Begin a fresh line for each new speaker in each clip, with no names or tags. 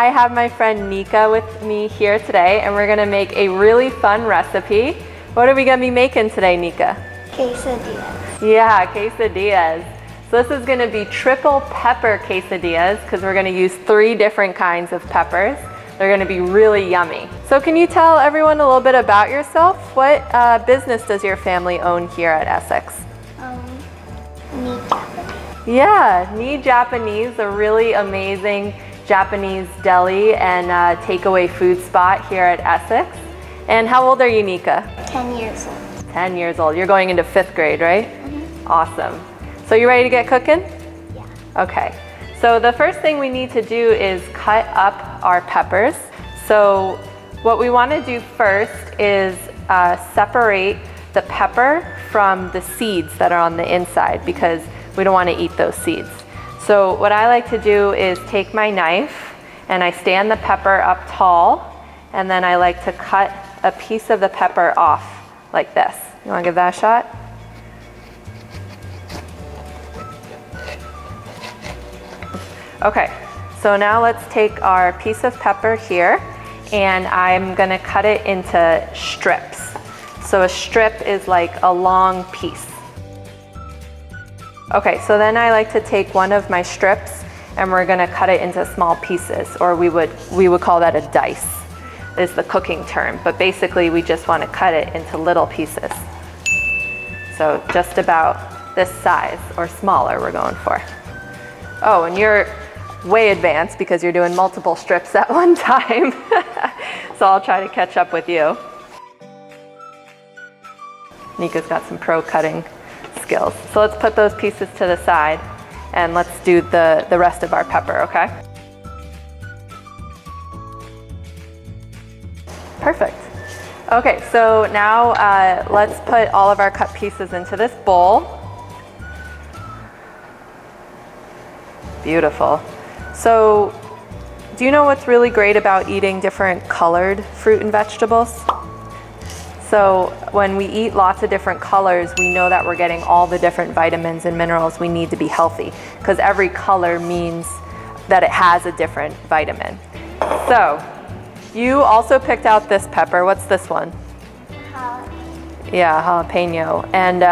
have my friend Nika with me here today, and we're gonna make a really fun recipe. What are we gonna be making today, Nika?
Quesadillas.
Yeah, quesadillas. So this is gonna be triple pepper quesadillas because we're gonna use 3 different kinds of peppers. They're gonna be really yummy. So can you tell everyone a little bit about yourself? What business does your family own here at Essex?
Nika.
Yeah, Nika Japanese, a really amazing Japanese deli and takeaway food spot here at Essex. And how old are you, Nika?
10 years old.
10 years old. You're going into 5th grade, right?
Mm-hmm.
Awesome. So you ready to get cooking?
Yeah.
Okay. So the first thing we need to do is cut up our peppers. So what we want to do first is separate the pepper from the seeds that are on the inside because we don't want to eat those seeds. So what I like to do is take my knife and I stand the pepper up tall, and then I like to cut a piece of the pepper off like this. You want to give that a shot? Okay, so now let's take our piece of pepper here and I'm going to cut it into strips. So a strip is like a long piece. Okay, so then I like to take one of my strips and we're gonna cut it into small pieces, or we would call that a dice, is the cooking term. But basically we just wanna cut it into little pieces. So just about this size or smaller we're going for. Oh, and you're way advanced because you're doing multiple strips at one time. So I'll try to catch up with you. Nika's got some pro cutting skills. So let's put those pieces to the side and let's do the rest of our pepper, okay? Perfect. Okay, so now let's put all of our cut pieces into this bowl. Beautiful. So do you know what's really great about eating different colored fruit and vegetables? So when we eat lots of different colors, we know that we're getting all the different vitamins and minerals we need to be healthy, because every color means that it has a different vitamin. So you also picked out this pepper. What's this one?
Jalapeno.
Yeah, jalapeno. And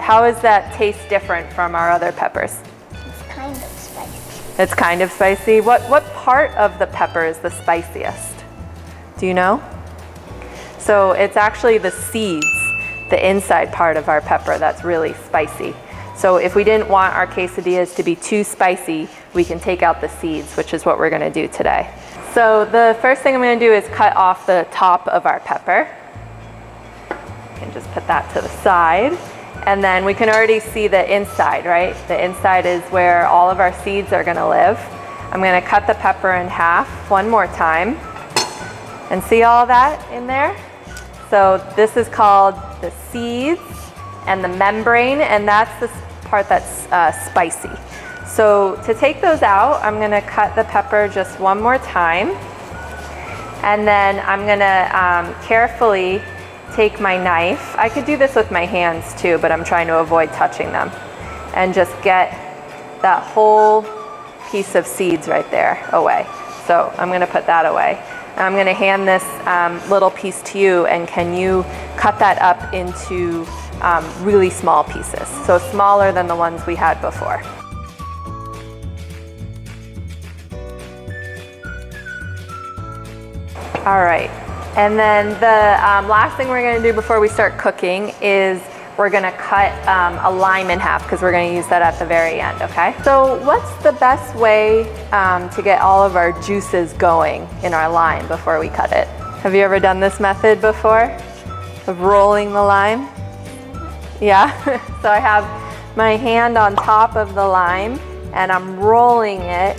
how does that taste different from our other peppers?
It's kind of spicy.
It's kind of spicy. What part of the pepper is the spiciest? Do you know? So it's actually the seeds, the inside part of our pepper, that's really spicy. So if we didn't want our quesadillas to be too spicy, we can take out the seeds, which is what we're gonna do today. So the first thing I'm gonna do is cut off the top of our pepper. You can just put that to the side. And then we can already see the inside, right? The inside is where all of our seeds are gonna live. I'm gonna cut the pepper in half one more time. And see all that in there? So this is called the seeds and the membrane, and that's the part that's spicy. So to take those out, I'm gonna cut the pepper just one more time. And then I'm gonna carefully take my knife. I could do this with my hands too, but I'm trying to avoid touching them. And just get that whole piece of seeds right there away. So I'm gonna put that away. I'm going to hand this little piece to you, and can you cut that up into really small pieces, so smaller than the ones we had before. All right, and then the last thing we're going to do before we start cooking is we're going to cut a lime in half because we're going to use that at the very end, okay? So what's the best way to get all of our juices going in our lime before we cut it? Have you ever done this method before of rolling the lime? Yeah? So I have my hand on top of the lime and I'm rolling it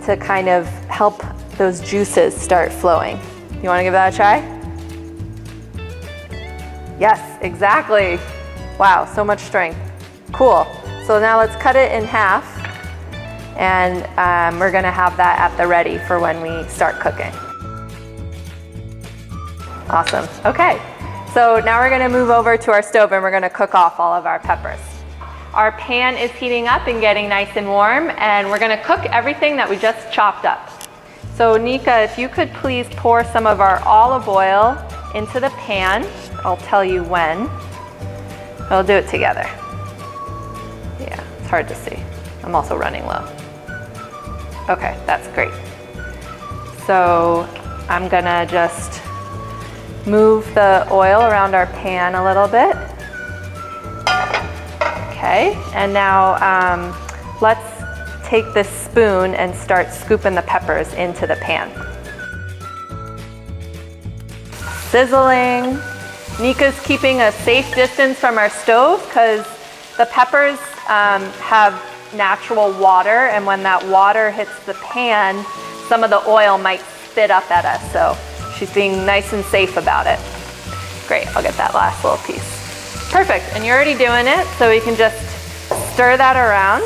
to kind of help those juices start flowing. You want to give that a try? Yes, exactly. Wow, so much strength. Cool. So now let's cut it in half, and we're gonna have that at the ready for when we start cooking. Awesome. Okay, so now we're gonna move over to our stove and we're gonna cook off all of our peppers. Our pan is heating up and getting nice and warm, and we're gonna cook everything that we just chopped up. So Nika, if you could please pour some of our olive oil into the pan. I'll tell you when. We'll do it together. Yeah, it's hard to see. I'm also running low. Okay, that's great. So I'm gonna just move the oil around our pan a little bit. Okay, and now let's take this spoon and start scooping the peppers into the pan. Sizzling. Nika's keeping a safe distance from our stove because the peppers have natural water, and when that water hits the pan, some of the oil might spit up at us. So she's being nice and safe about it. Great, I'll get that last little piece. Perfect, and you're already doing it, so we can just stir that around.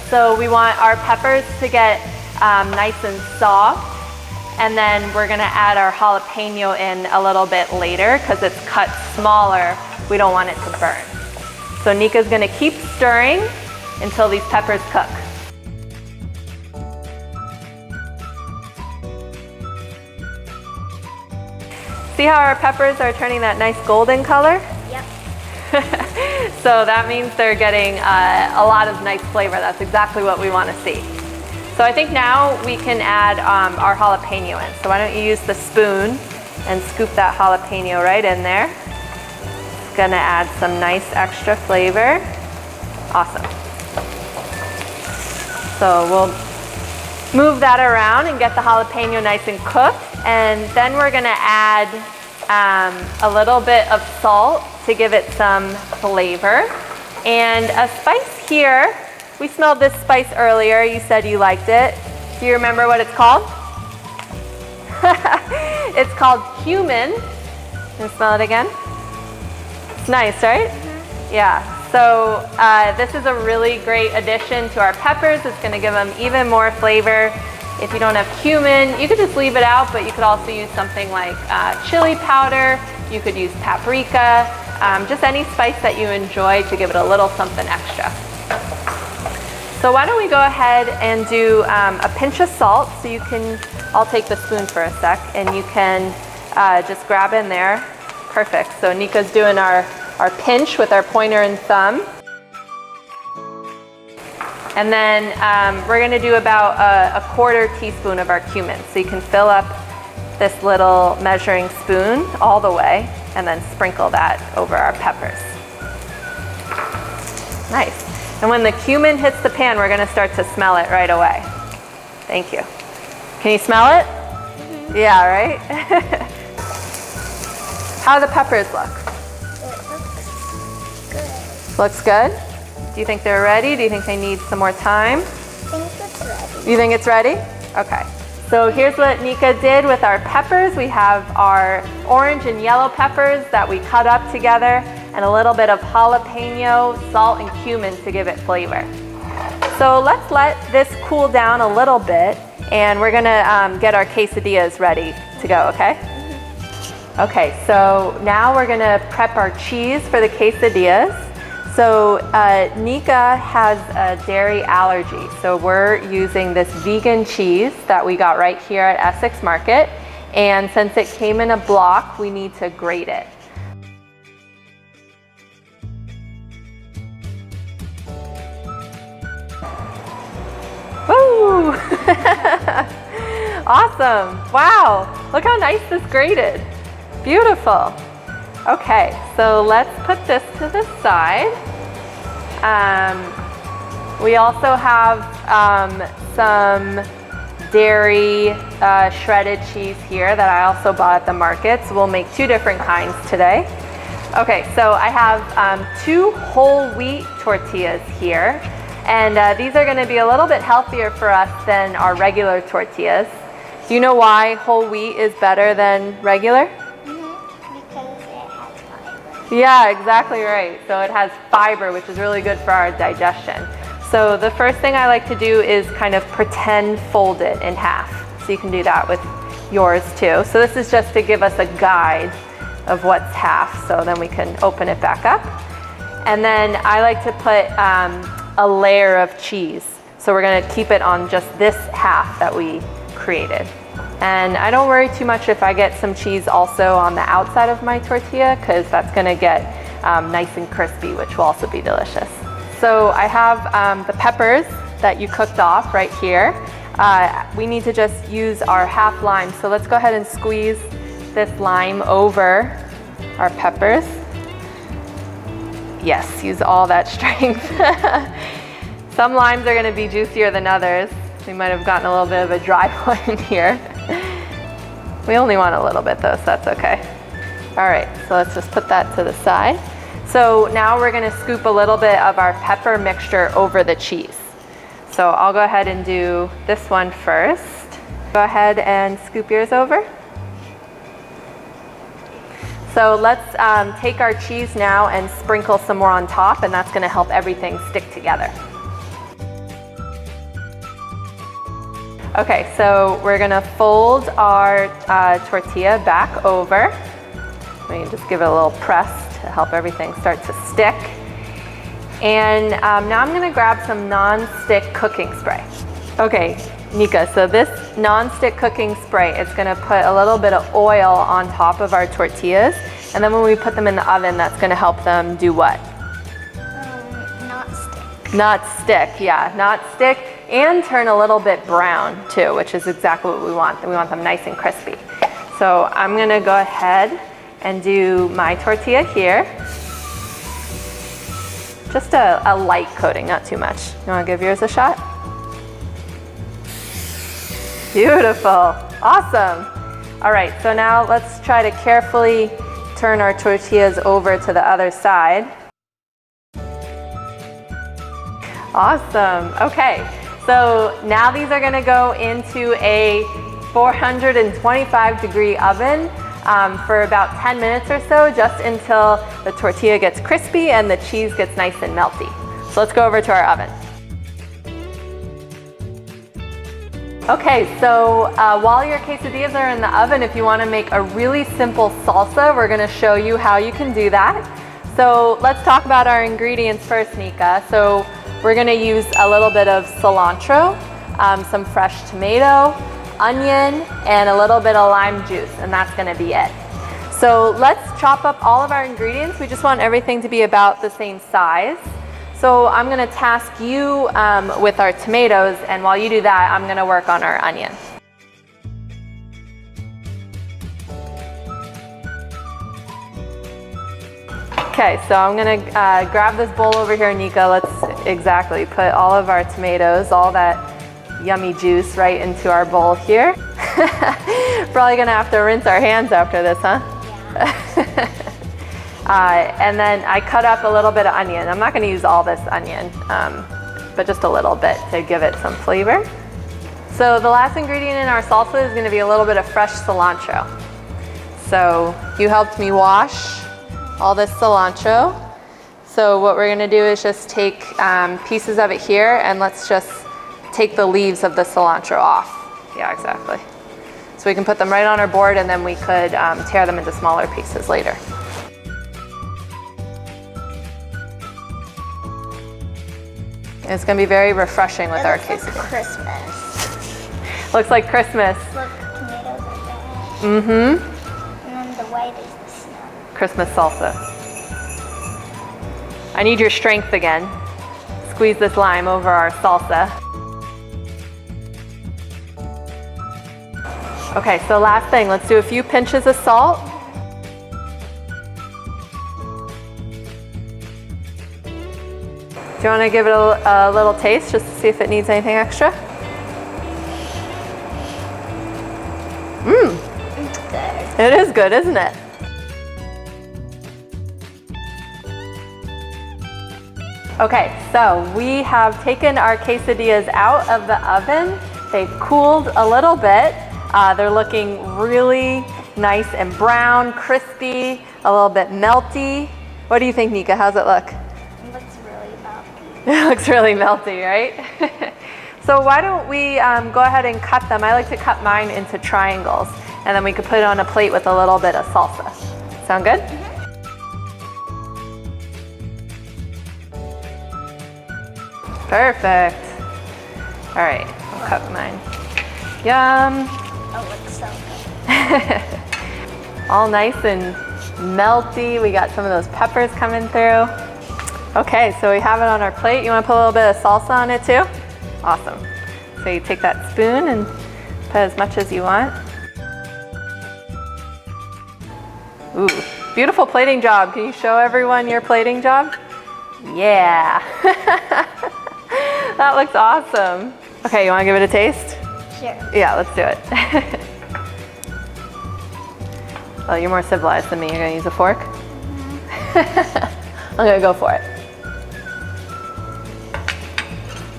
So we want our peppers to get nice and soft, and then we're gonna add our jalapeno in a little bit later because it's cut smaller. We don't want it to burn. So Nika's gonna keep stirring until these peppers cook. See how our peppers are turning that nice golden color?
Yep.
So that means they're getting a lot of nice flavor. That's exactly what we want to see. So I think now we can add our jalapeno in. So why don't you use the spoon and scoop that jalapeno right in there. It's gonna add some nice extra flavor. Awesome. So we'll move that around and get the jalapeno nice and cooked. And then we're gonna add a little bit of salt to give it some flavor. And a spice here, we smelled this spice earlier. You said you liked it. Do you remember what it's called? It's called cumin. Can you smell it again? It's nice, right? Mm-hmm. Yeah. So this is a really great addition to our peppers. It's gonna give them even more flavor. If you don't have cumin, you could just leave it out, but you could also use something like chili powder. You could use paprika, just any spice that you enjoy to give it a little something extra. So why don't we go ahead and do a pinch of salt. So you can, I'll take the spoon for a sec, and you can just grab in there. Perfect. So Nika's doing our pinch with our pointer and thumb. And then we're gonna do about a quarter teaspoon of our cumin. So you can fill up this little measuring spoon all the way and then sprinkle that over our peppers. Nice. And when the cumin hits the pan, we're gonna start to smell it right away. Thank you. Can you smell it? Mm-hmm. Yeah, right? How do the peppers look?
It looks good.
Looks good? Do you think they're ready? Do you think they need some more time?
I think it's ready.
You think it's ready? Okay. So here's what Nika did with our peppers. We have our orange and yellow peppers that we cut up together, and a little bit of jalapeno, salt, and cumin to give it flavor. So let's let this cool down a little bit, and we're gonna get our quesadillas ready to go, okay? Mm-hmm. Okay, so now we're gonna prep our cheese for the quesadillas. So Nika has a dairy allergy, so we're using this vegan cheese that we got right here at Essex Market, and since it came in a block, we need to grate it. Woo! Awesome! Wow! Look how nice this grated. Beautiful. Okay, so let's put this to the side. We also have some dairy shredded cheese here that I also bought at the market. So we'll make two different kinds today. Okay, so I have 2 whole wheat tortillas here. And these are gonna be a little bit healthier for us than our regular tortillas. Do you know why whole wheat is better than regular? Yeah, exactly right. So it has fiber, which is really good for our digestion. So the first thing I like to do is kind of pretend fold it in half. So you can do that with yours too. So this is just to give us a guide of what's half, so then we can open it back up. And then I like to put a layer of cheese. So we're gonna keep it on just this half that we created. And I don't worry too much if I get some cheese also on the outside of my tortilla, because that's gonna get nice and crispy, which will also be delicious. So I have the peppers that you cooked off right here. We need to just use our half lime. So let's go ahead and squeeze this lime over our peppers. Yes, use all that strength. Some limes are gonna be juicier than others. We might have gotten a little bit of a dry one here. We only want a little bit though, so that's okay. All right, so let's just put that to the side. So now we're gonna scoop a little bit of our pepper mixture over the cheese. So I'll go ahead and do this one first. Go ahead and scoop yours over. So let's take our cheese now and sprinkle some more on top, and that's gonna help everything stick together. Okay, so we're gonna fold our tortilla back over. We can just give it a little press to help everything start to stick. And now I'm gonna grab some non-stick cooking spray. Okay, Nika, so this non-stick cooking spray, it's gonna put a little bit of oil on top of our tortillas, and then when we put them in the oven, that's gonna help them do what?
Not stick.
Not stick, yeah, not stick, and turn a little bit brown too, which is exactly what we want. We want them nice and crispy. So I'm gonna go ahead and do my tortilla here. Just a light coating, not too much. You wanna give yours a shot? Beautiful, awesome. All right, so now let's try to carefully turn our tortillas over to the other side. Awesome, okay. So now these are gonna go into a 425-degree oven for about 10 minutes or so, just until the tortilla gets crispy and the cheese gets nice and melty. So let's go over to our oven. Okay, so while your quesadillas are in the oven, if you want to make a really simple salsa, we're going to show you how you can do that. So let's talk about our ingredients first, Nika. So we're going to use a little bit of cilantro, some fresh tomato, onion, and a little bit of lime juice, and that's going to be it. So let's chop up all of our ingredients. We just want everything to be about the same size. So I'm gonna task you with our tomatoes, and while you do that, I'm gonna work on our onion. Okay, so I'm gonna grab this bowl over here, Nika. Let's exactly put all of our tomatoes, all that yummy juice right into our bowl here. Probably gonna have to rinse our hands after this, huh?
Yeah.
And then I cut up a little bit of onion. I'm not going to use all this onion, but just a little bit to give it some flavor. So the last ingredient in our salsa is going to be a little bit of fresh cilantro. So you helped me wash all this cilantro. So what we're going to do is just take pieces of it here, and let's just take the leaves of the cilantro off. Yeah, exactly. So we can put them right on our board, and then we could tear them into smaller pieces later. It's going to be very refreshing with our quesadilla.
Christmas.
Looks like Christmas.
Look, tomatoes are red.
Mm-hmm.
And then the white is the snow.
Christmas salsa. I need your strength again. Squeeze this lime over our salsa. Okay, so last thing, let's do a few pinches of salt. Do you want to give it a little taste just to see if it needs anything extra? Mmm.
It's good.
It is good, isn't it? Okay, so we have taken our quesadillas out of the oven. They've cooled a little bit. They're looking really nice and brown, crispy, a little bit melty. What do you think, Nika? How's it look?
It looks really melty.
It looks really melty, right? So why don't we go ahead and cut them? I like to cut mine into triangles, and then we could put it on a plate with a little bit of salsa. Sound good? Perfect. All right, I'll cut mine Yum.
Oh, looks so good.
All nice and melty. We got some of those peppers coming through. Okay, so we have it on our plate. You want to put a little bit of salsa on it too? Awesome. So you take that spoon and put as much as you want. Ooh, beautiful plating job. Can you show everyone your plating job? Yeah. That looks awesome. Okay, you want to give it a taste?
Sure.
Yeah, let's do it. Oh, you're more civilized than me. You're going to use a fork? I'm going to go for it.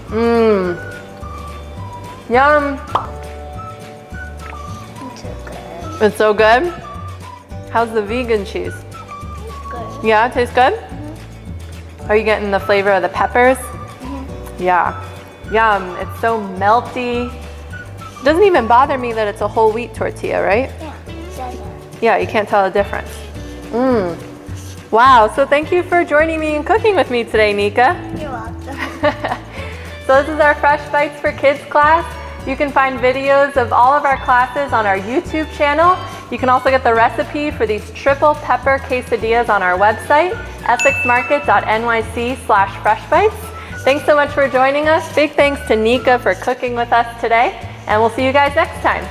Mmm. Yum.
It's so good.
It's so good. How's the vegan cheese?
It's good.
Yeah, it tastes good? Are you getting the flavor of the peppers? Yeah. Yum. It's so melty. Doesn't even bother me that it's a whole wheat tortilla, right?
Yeah, it says that.
Yeah, you can't tell the difference. Mmm. Wow, so thank you for joining me and cooking with me today, Nika.
You're welcome.
So this is our Fresh Bites for Kids class. You can find videos of all of our classes on our YouTube channel. You can also get the recipe for these triple pepper quesadillas on our website, essexmarket.nyc/freshbites. Thanks so much for joining us. Big thanks to Nika for cooking with us today, and we'll see you guys next time.